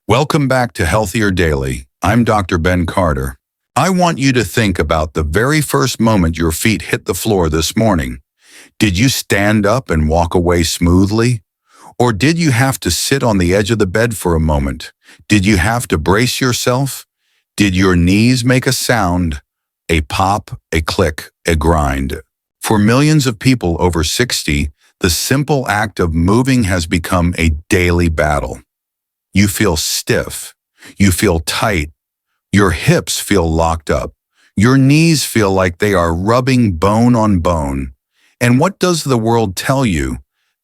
Welcome back to Healthier Daily. I'm Dr. Ben Carter. I want you to think about the very first moment your feet hit the floor this morning. Did you stand up and walk away smoothly? Or did you have to sit on the edge of the bed for a moment? Did you have to brace yourself? Did your knees make a sound? A pop, a click, a grind. For millions of people over 60, the simple act of moving has become a daily battle. You feel stiff. You feel tight. Your hips feel locked up. Your knees feel like they are rubbing bone on bone. And what does the world tell you?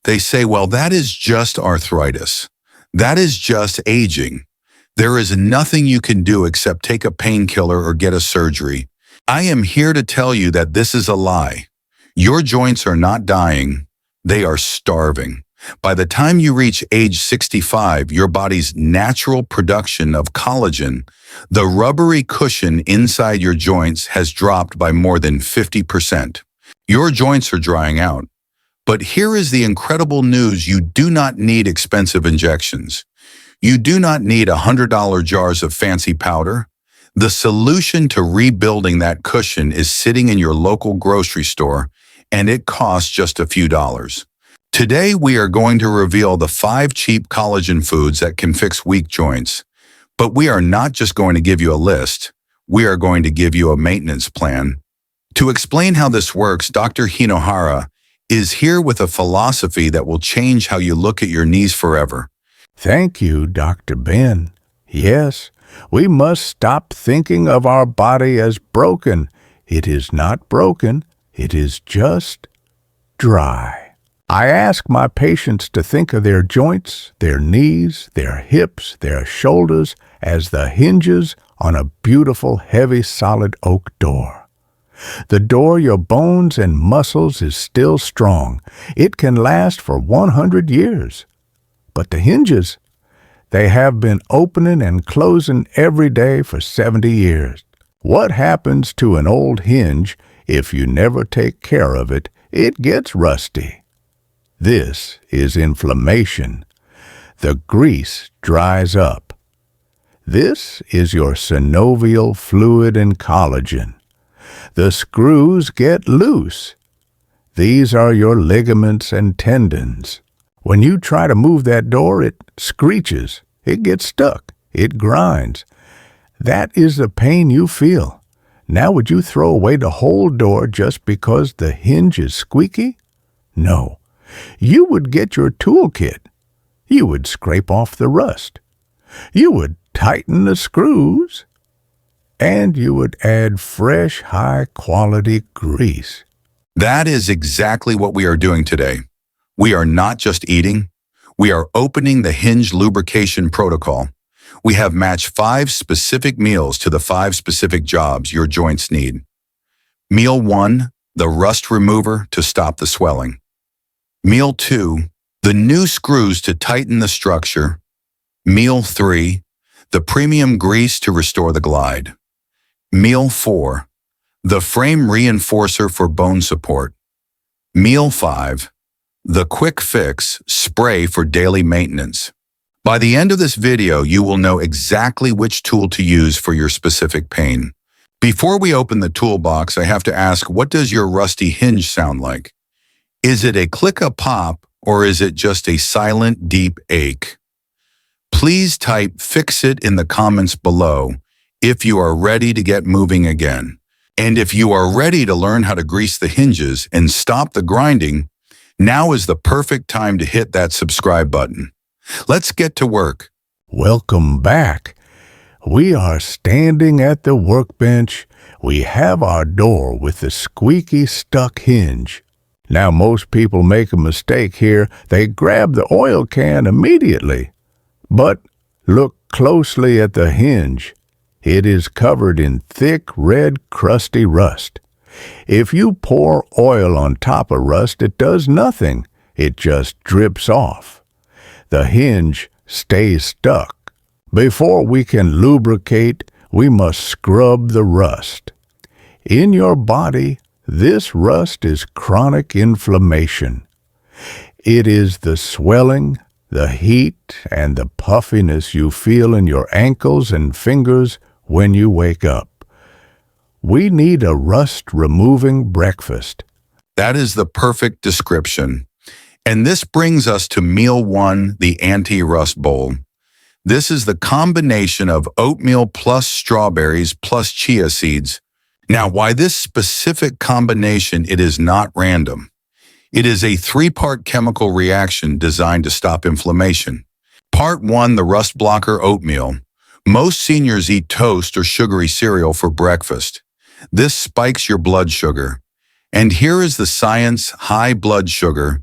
They say, well, that is just arthritis. That is just aging. There is nothing you can do except take a painkiller or get a surgery. I am here to tell you that this is a lie. Your joints are not dying. They are starving. By the time you reach age 65, your body's natural production of collagen, the rubbery cushion inside your joints, has dropped by more than 50%. Your joints are drying out. But here is the incredible news: you do not need expensive injections. You do not need $100 jars of fancy powder. The solution to rebuilding that cushion is sitting in your local grocery store, and it costs just a few dollars. Today, we are going to reveal the 5 cheap collagen foods that can fix weak joints. But we are not just going to give you a list. We are going to give you a maintenance plan. To explain how this works, Dr. Hinohara is here with a philosophy that will change how you look at your knees forever. Thank you, Dr. Ben. Yes, we must stop thinking of our body as broken. It is not broken. It is just dry. I ask my patients to think of their joints, their knees, their hips, their shoulders as the hinges on a beautiful, heavy, solid oak door. The door your bones and muscles is still strong. It can last for 100 years. But the hinges, they have been opening and closing every day for 70 years. What happens to an old hinge if you never take care of it? It gets rusty. This is inflammation. The grease dries up. This is your synovial fluid and collagen. The screws get loose. These are your ligaments and tendons. When you try to move that door, it screeches. It gets stuck. It grinds. That is the pain you feel. Now, would you throw away the whole door just because the hinge is squeaky? No. You would get your toolkit. You would scrape off the rust. You would tighten the screws. And you would add fresh, high-quality grease. That is exactly what we are doing today. We are not just eating. We are opening the hinge lubrication protocol. We have matched 5 specific meals to the 5 specific jobs your joints need. Meal 1, the rust remover to stop the swelling. Meal 2, the new screws to tighten the structure. Meal 3, the premium grease to restore the glide. Meal 4, the frame reinforcer for bone support. Meal 5, the quick fix spray for daily maintenance. By the end of this video, you will know exactly which tool to use for your specific pain. Before we open the toolbox, I have to ask, what does your rusty hinge sound like? Is it a click-a-pop, or is it just a silent, deep ache? Please type "fix it" in the comments below if you are ready to get moving again. And if you are ready to learn how to grease the hinges and stop the grinding, now is the perfect time to hit that subscribe button. Let's get to work. Welcome back. We are standing at the workbench. We have our door with the squeaky stuck hinge. Now, most people make a mistake here. They grab the oil can immediately. But look closely at the hinge. It is covered in thick, red, crusty rust. If you pour oil on top of rust, it does nothing. It just drips off. The hinge stays stuck. Before we can lubricate, we must scrub the rust. In your body, this rust is chronic inflammation. It is the swelling, The heat and the puffiness you feel in your ankles and fingers when you wake up. We need a rust-removing breakfast. That is the perfect description. And this brings us to meal one, the anti-rust bowl. This is the combination of oatmeal plus strawberries plus chia seeds. Now, why this specific combination? It is not random. It is a three-part chemical reaction designed to stop inflammation. Part 1, the rust blocker oatmeal. Most seniors eat toast or sugary cereal for breakfast. This spikes your blood sugar. And here is the science: high blood sugar,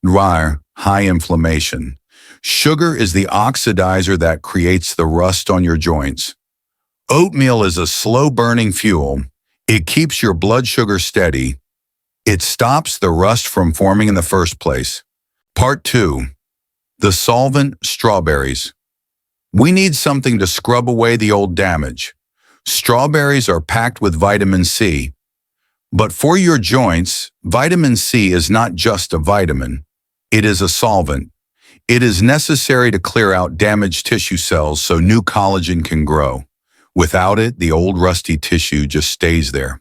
high inflammation. Sugar is the oxidizer that creates the rust on your joints. Oatmeal is a slow-burning fuel. It keeps your blood sugar steady. It stops the rust from forming in the first place. Part 2, the solvent, strawberries. We need something to scrub away the old damage. Strawberries are packed with vitamin C. But for your joints, vitamin C is not just a vitamin. It is a solvent. It is necessary to clear out damaged tissue cells so new collagen can grow. Without it, the old rusty tissue just stays there.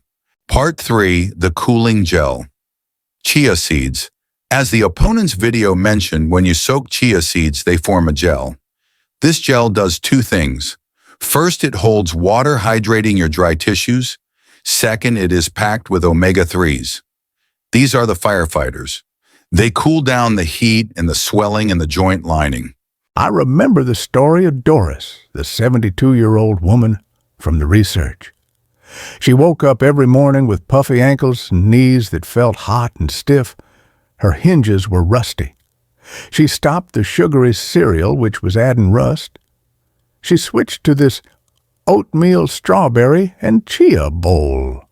Part 3, the cooling gel. Chia seeds. As the opponent's video mentioned, when you soak chia seeds, they form a gel. This gel does two things. First, it holds water, hydrating your dry tissues. Second, it is packed with omega-3s. These are the firefighters. They cool down the heat and the swelling in the joint lining. I remember the story of Doris, the 72-year-old woman from the research. She woke up every morning with puffy ankles and knees that felt hot and stiff. Her hinges were rusty. She stopped the sugary cereal, which was adding rust. She switched to this oatmeal, strawberry, and chia bowl.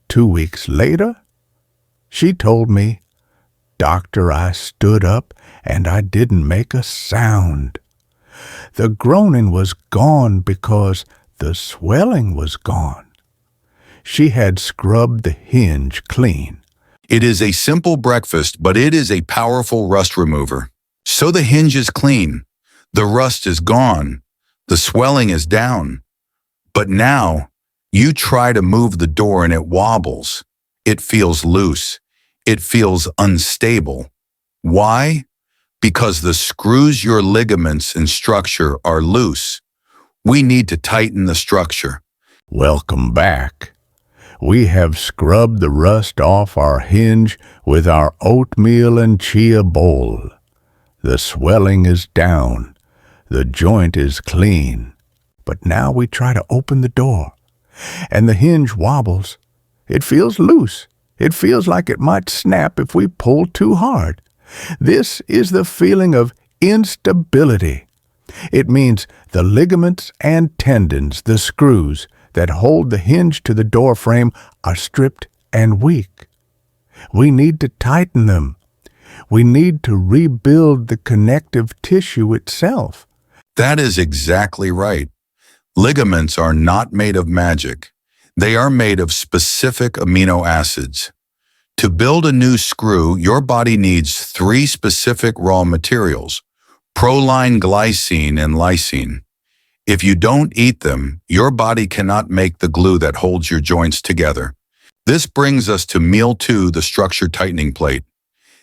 2 weeks later, she told me, "Doctor, I stood up and I didn't make a sound." The groaning was gone because the swelling was gone. She had scrubbed the hinge clean. It is a simple breakfast, but it is a powerful rust remover. So the hinge is clean. The rust is gone. The swelling is down. But now, you try to move the door and it wobbles. It feels loose. It feels unstable. Why? Because the screws, your ligaments, and structure are loose. We need to tighten the structure. Welcome back. We have scrubbed the rust off our hinge with our oatmeal and chia bowl. The swelling is down. The joint is clean. But now we try to open the door, and the hinge wobbles. It feels loose. It feels like it might snap if we pull too hard. This is the feeling of instability. It means the ligaments and tendons, the screws that hold the hinge to the door frame, are stripped and weak. We need to tighten them. We need to rebuild the connective tissue itself. That is exactly right. Ligaments are not made of magic. They are made of specific amino acids. To build a new screw, your body needs 3 specific raw materials: proline, glycine, and lysine. If you don't eat them, your body cannot make the glue that holds your joints together. This brings us to meal 2, the structure tightening plate.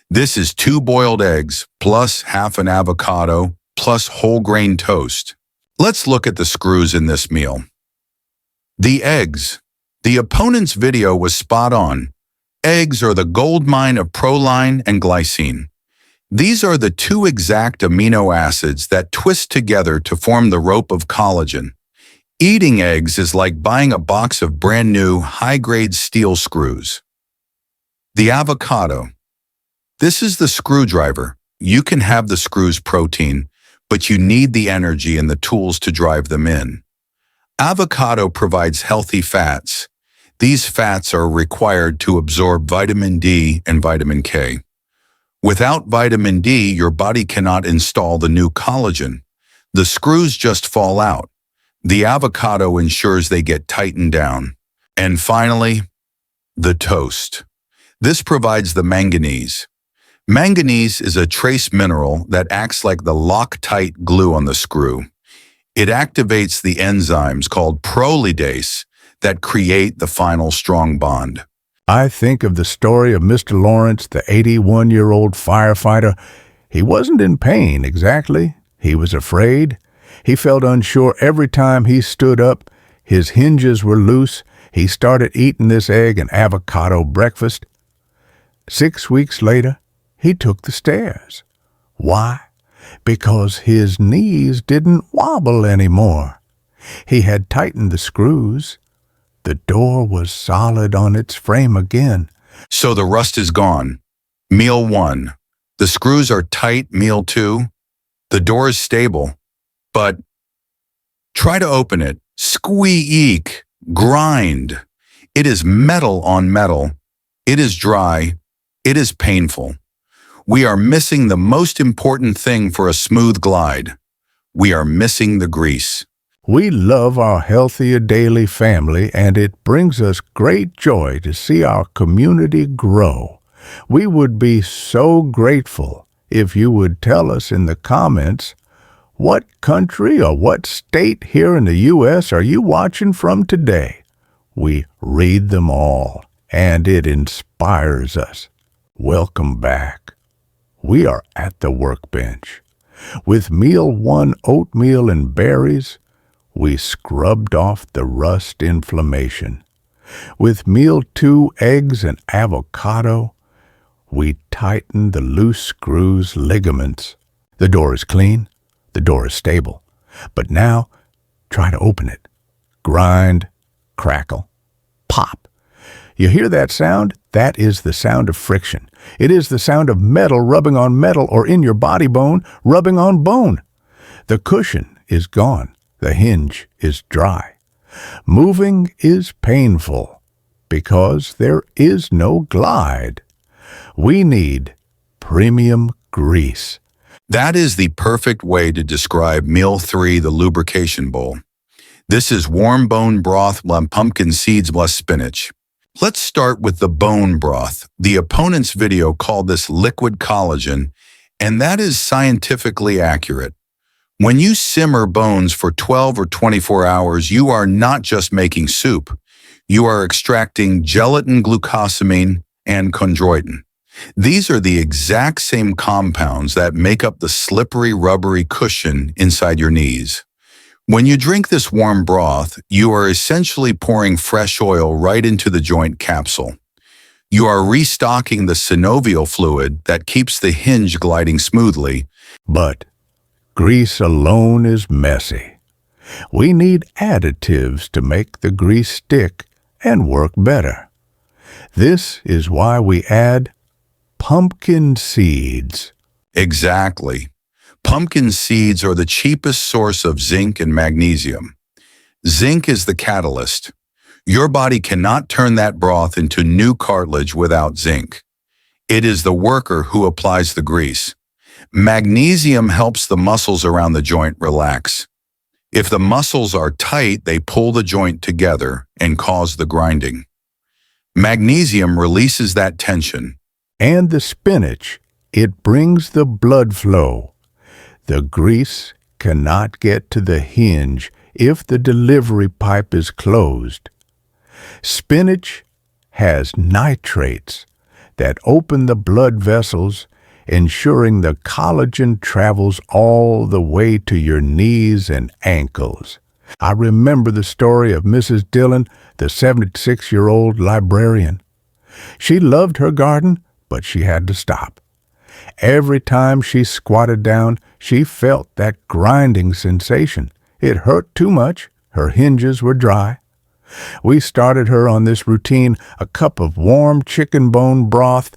This is 2 boiled eggs, plus half an avocado, plus whole grain toast. Let's look at the screws in this meal. The eggs. The opponent's video was spot on. Eggs are the gold mine of proline and glycine. These are the 2 exact amino acids that twist together to form the rope of collagen. Eating eggs is like buying a box of brand new, high-grade steel screws. The avocado. This is the screwdriver. You can have the screw's protein, but you need the energy and the tools to drive them in. Avocado provides healthy fats. These fats are required to absorb vitamin D and vitamin K. Without vitamin D, your body cannot install the new collagen. The screws just fall out. The avocado ensures they get tightened down. And finally, the toast. This provides the manganese. Manganese is a trace mineral that acts like the Loctite glue on the screw. It activates the enzymes called prolidase that create the final strong bond. I think of the story of Mr. Lawrence, the 81-year-old firefighter. He wasn't in pain exactly. He was afraid. He felt unsure every time he stood up. His hinges were loose. He started eating this egg and avocado breakfast. 6 weeks later, he took the stairs. Why? Because his knees didn't wobble anymore. He had tightened the screws. The door was solid on its frame again. So the rust is gone. Meal 1. The screws are tight. Meal 2. The door is stable. But try to open it. Squeak. Grind. It is metal on metal. It is dry. It is painful. We are missing the most important thing for a smooth glide. We are missing the grease. We love our Healthier Daily family, and it brings us great joy to see our community grow. We would be so grateful if you would tell us in the comments, what country or what state here in the U.S. are you watching from today? We read them all, and it inspires us. Welcome back. We are at the workbench. With Meal 1 oatmeal and berries, we scrubbed off the rust inflammation. With Meal 2 eggs and avocado, we tightened the loose screws ligaments. The door is clean. The door is stable. But now, try to open it. Grind, crackle, pop. You hear that sound? That is the sound of friction. It is the sound of metal rubbing on metal or in your body bone rubbing on bone. The cushion is gone. The hinge is dry. Moving is painful because there is no glide. We need premium grease. That is the perfect way to describe Meal 3, the lubrication bowl. This is warm bone broth plus pumpkin seeds plus spinach. Let's start with the bone broth. The opponent's video called this liquid collagen, and that is scientifically accurate. When you simmer bones for 12 or 24 hours, you are not just making soup. You are extracting gelatin, glucosamine, and chondroitin. These are the exact same compounds that make up the slippery, rubbery cushion inside your knees. When you drink this warm broth, you are essentially pouring fresh oil right into the joint capsule. You are restocking the synovial fluid that keeps the hinge gliding smoothly. But grease alone is messy. We need additives to make the grease stick and work better. This is why we add pumpkin seeds. Exactly. Pumpkin seeds are the cheapest source of zinc and magnesium. Zinc is the catalyst. Your body cannot turn that broth into new cartilage without zinc. It is the worker who applies the grease. Magnesium helps the muscles around the joint relax. If the muscles are tight, they pull the joint together and cause the grinding. Magnesium releases that tension. And the spinach, it brings the blood flow. The grease cannot get to the hinge if the delivery pipe is closed. Spinach has nitrates that open the blood vessels, ensuring the collagen travels all the way to your knees and ankles. I remember the story of Mrs. Dillon, the 76-year-old librarian. She loved her garden, but she had to stop. Every time she squatted down, she felt that grinding sensation. It hurt too much. Her hinges were dry. We started her on this routine, a cup of warm chicken bone broth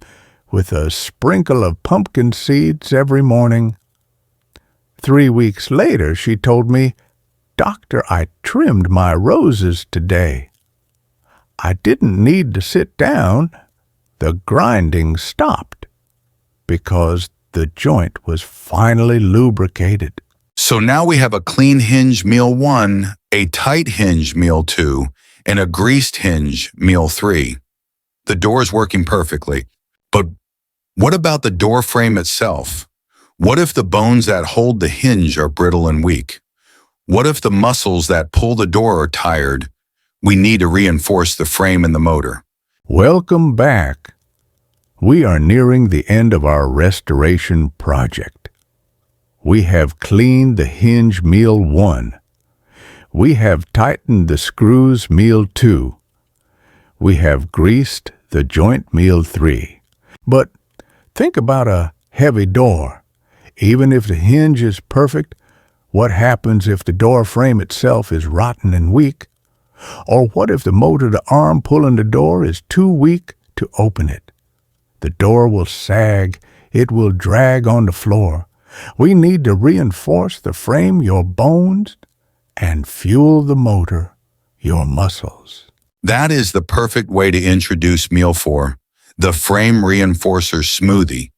with a sprinkle of pumpkin seeds every morning. 3 weeks later, she told me, "Doctor, I trimmed my roses today. I didn't need to sit down. The grinding stopped because the joint was finally lubricated." So now we have a clean hinge Meal 1, a tight hinge Meal 2, and a greased hinge Meal 3. The door is working perfectly. But What about the door frame itself? What if the bones that hold the hinge are brittle and weak? What if the muscles that pull the door are tired? We need to reinforce the frame and the motor. Welcome back. We are nearing the end of our restoration project. We have cleaned the hinge meal 1. We have tightened the screws meal 2. We have greased the joint meal 3. But think about a heavy door. Even if the hinge is perfect, what happens if the door frame itself is rotten and weak? Or what if the motor, the arm pulling the door, is too weak to open it? The door will sag, it will drag on the floor. We need to reinforce the frame, your bones, and fuel the motor, your muscles. That is the perfect way to introduce meal 4, the frame reinforcer smoothie.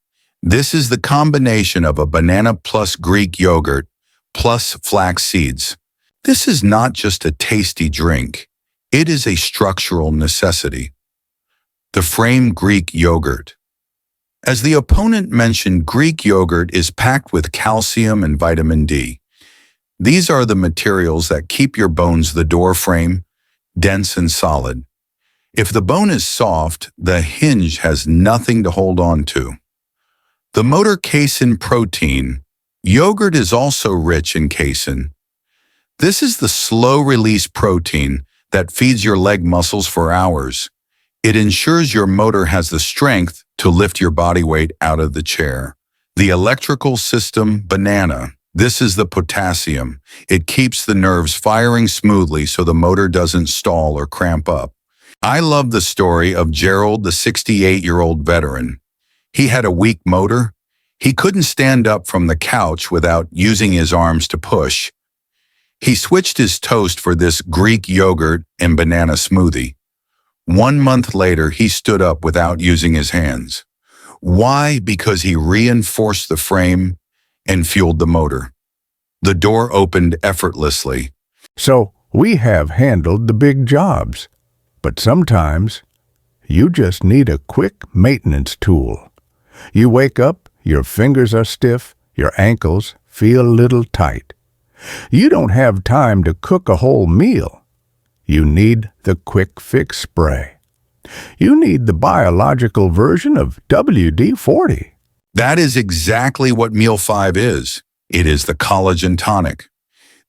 This is the combination of a banana plus Greek yogurt plus flax seeds. This is not just a tasty drink. It is a structural necessity. The frame Greek yogurt. As the opponent mentioned, Greek yogurt is packed with calcium and vitamin D. These are the materials that keep your bones, the door frame, dense and solid. If the bone is soft, the hinge has nothing to hold on to. The motor casein protein. Yogurt is also rich in casein. This is the slow-release protein that feeds your leg muscles for hours. It ensures your motor has the strength to lift your body weight out of the chair. The electrical system, banana. This is the potassium. It keeps the nerves firing smoothly so the motor doesn't stall or cramp up. I love the story of Gerald, the 68-year-old veteran. He had a weak motor. He couldn't stand up from the couch without using his arms to push. He switched his toast for this Greek yogurt and banana smoothie. 1 month later, he stood up without using his hands. Why? Because he reinforced the frame and fueled the motor. The door opened effortlessly. So we have handled the big jobs, but sometimes you just need a quick maintenance tool. You wake up, your fingers are stiff, your ankles feel a little tight. You don't have time to cook a whole meal. You need the quick fix spray. You need the biological version of WD-40. That is exactly what Meal 5 is. It is the collagen tonic.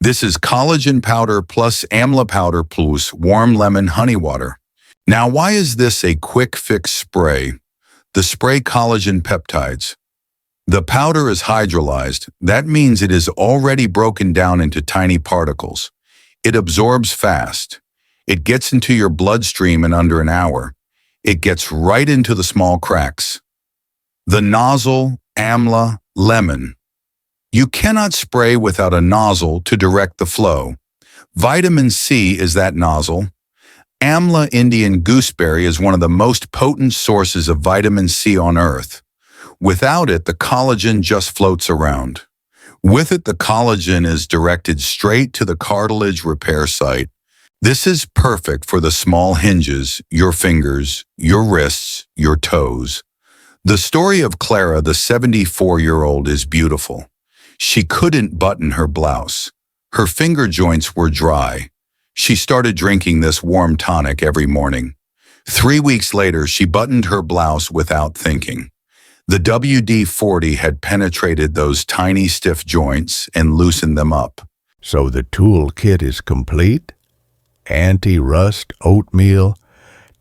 This is collagen powder plus amla powder plus warm lemon honey water. Now, why is this a quick fix spray? The spray collagen peptides. The powder is hydrolyzed. That means it is already broken down into tiny particles. It absorbs fast. It gets into your bloodstream in under an hour. It gets right into the small cracks. The nozzle, amla, lemon. You cannot spray without a nozzle to direct the flow. Vitamin C is that nozzle. Amla Indian gooseberry is one of the most potent sources of vitamin C on Earth. Without it, the collagen just floats around. With it, the collagen is directed straight to the cartilage repair site. This is perfect for the small hinges, your fingers, your wrists, your toes. The story of Clara, the 74-year-old, is beautiful. She couldn't button her blouse. Her finger joints were dry. She started drinking this warm tonic every morning. 3 weeks later, she buttoned her blouse without thinking. The WD-40 had penetrated those tiny stiff joints and loosened them up. So the toolkit is complete. Anti-rust oatmeal,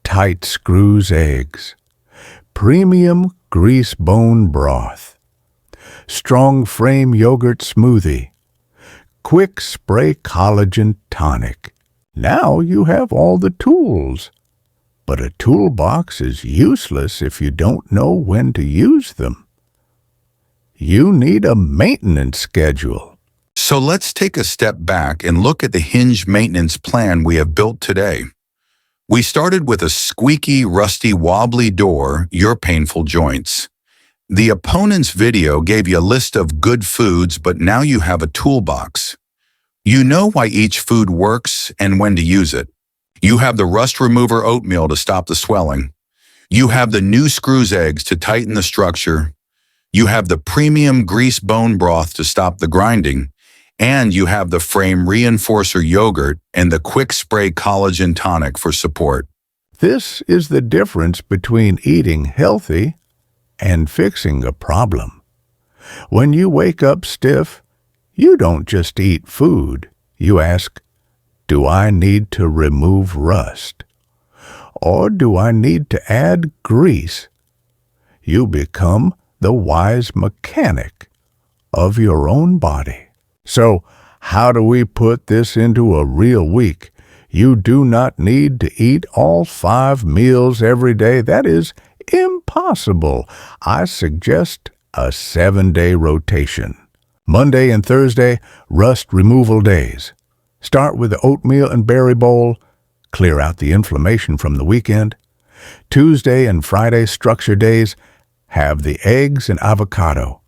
tight screws eggs, premium grease bone broth, strong frame yogurt smoothie, quick spray collagen tonic. Now you have all the tools. But a toolbox is useless if you don't know when to use them. You need a maintenance schedule. So let's take a step back and look at the hinge maintenance plan we have built today. We started with a squeaky, rusty, wobbly door, your painful joints. The opponent's video gave you a list of good foods, but now you have a toolbox. You know why each food works and when to use it. You have the rust remover oatmeal to stop the swelling. You have the new screws eggs to tighten the structure. You have the premium grease bone broth to stop the grinding. And you have the frame reinforcer yogurt and the quick spray collagen tonic for support. This is the difference between eating healthy and fixing a problem. When you wake up stiff, you don't just eat food. You ask, do I need to remove rust? Or do I need to add grease? You become the wise mechanic of your own body. So, how do we put this into a real week? You do not need to eat all 5 meals every day. That is impossible. I suggest a 7-day rotation. Monday and Thursday, rust removal days. Start with the oatmeal and berry bowl. Clear out the inflammation from the weekend. Tuesday and Friday, structure days. Have the eggs and avocado.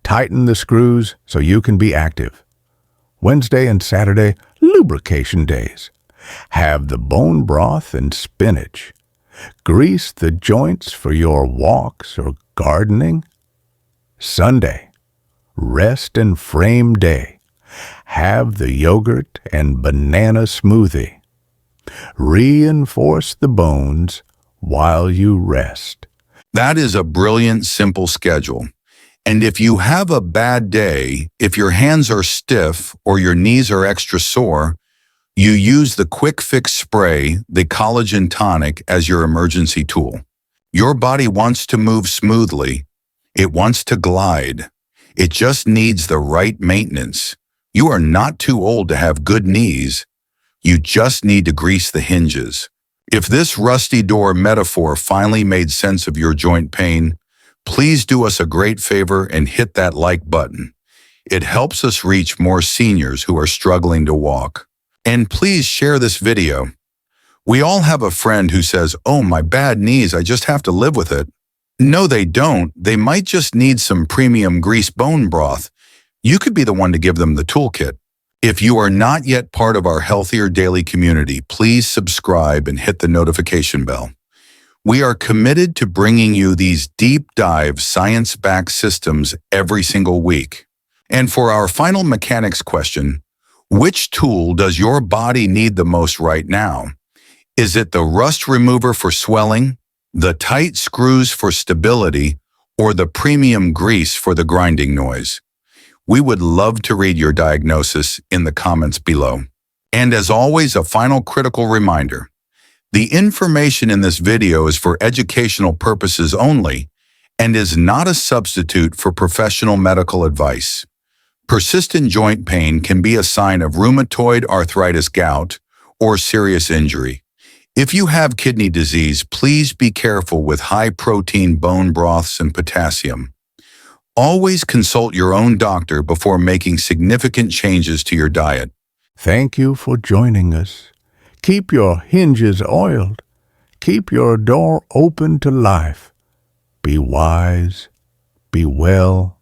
Tighten the screws so you can be active. Wednesday and Saturday, lubrication days. Have the bone broth and spinach. Grease the joints for your walks or gardening. Sunday, rest and frame day. Have the yogurt and banana smoothie. Reinforce the bones while you rest. That is a brilliant, simple schedule. And if you have a bad day, if your hands are stiff or your knees are extra sore, you use the quick fix spray, the collagen tonic, as your emergency tool. Your body wants to move smoothly. It wants to glide. It just needs the right maintenance. You are not too old to have good knees. You just need to grease the hinges. If this rusty door metaphor finally made sense of your joint pain, please do us a great favor and hit that like button. It helps us reach more seniors who are struggling to walk. And please share this video. We all have a friend who says, "Oh, my bad knees, I just have to live with it." No, they don't. They might just need some premium grease bone broth. You could be the one to give them the toolkit. If you are not yet part of our Healthier Daily community, please subscribe and hit the notification bell. We are committed to bringing you these deep dive science-backed systems every single week. And for our final mechanics question, which tool does your body need the most right now? Is it the rust remover for swelling, the tight screws for stability, or the premium grease for the grinding noise? We would love to read your diagnosis in the comments below. And as always, a final critical reminder. The information in this video is for educational purposes only and is not a substitute for professional medical advice. Persistent joint pain can be a sign of rheumatoid arthritis, gout, or serious injury. If you have kidney disease, please be careful with high-protein bone broths and potassium. Always consult your own doctor before making significant changes to your diet. Thank you for joining us. Keep your hinges oiled. Keep your door open to life. Be wise, be well,